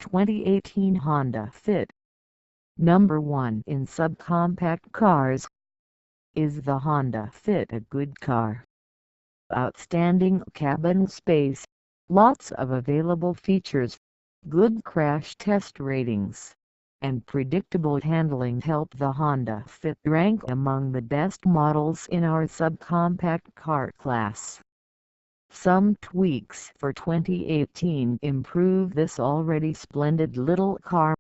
2018 Honda Fit. Number 1 in subcompact cars. Is the Honda Fit a good car? Outstanding cabin space, lots of available features, good crash test ratings, and predictable handling help the Honda Fit rank among the best models in our subcompact car class. Some tweaks for 2018 improve this already splendid little car.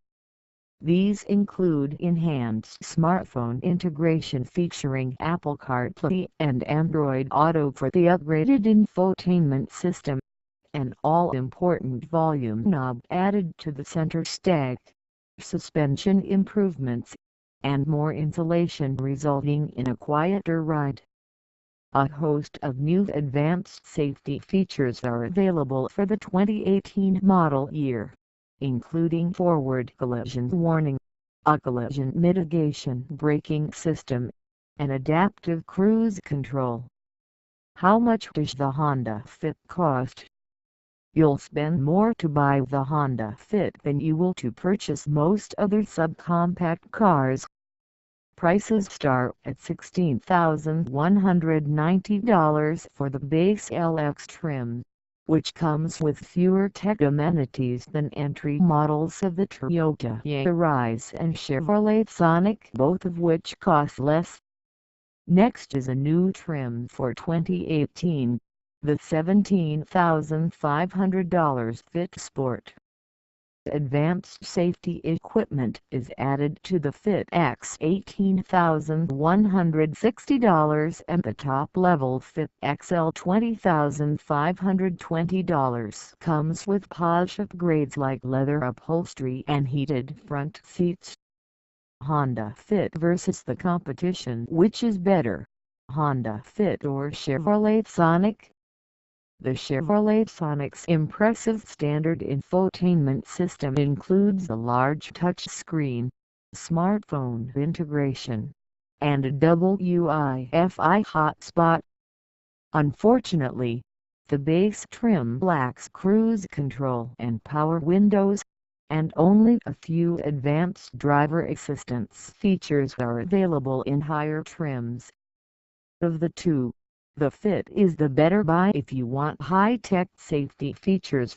These include enhanced smartphone integration featuring Apple CarPlay and Android Auto for the upgraded infotainment system, an all-important volume knob added to the center stack, suspension improvements, and more insulation resulting in a quieter ride. A host of new advanced safety features are available for the 2018 model year, including forward collision warning, a collision mitigation braking system, and adaptive cruise control. How much does the Honda Fit cost? You'll spend more to buy the Honda Fit than you will to purchase most other subcompact cars. Prices start at $16,190 for the base LX trim, which comes with fewer tech amenities than entry models of the Toyota Yaris and Chevrolet Sonic, both of which cost less. Next is a new trim for 2018, the $17,500 Fit Sport. Advanced safety equipment is added to the Fit X $18,160 and the top-level Fit XL $20,520 comes with posh upgrades like leather upholstery and heated front seats. Honda Fit versus the competition. Which is better, Honda Fit or Chevrolet Sonic? The Chevrolet Sonic's impressive standard infotainment system includes a large touchscreen, smartphone integration, and a double Wi-Fi hotspot. Unfortunately, the base trim lacks cruise control and power windows, and only a few advanced driver assistance features are available in higher trims. Of the two, the Fit is the better buy if you want high-tech safety features,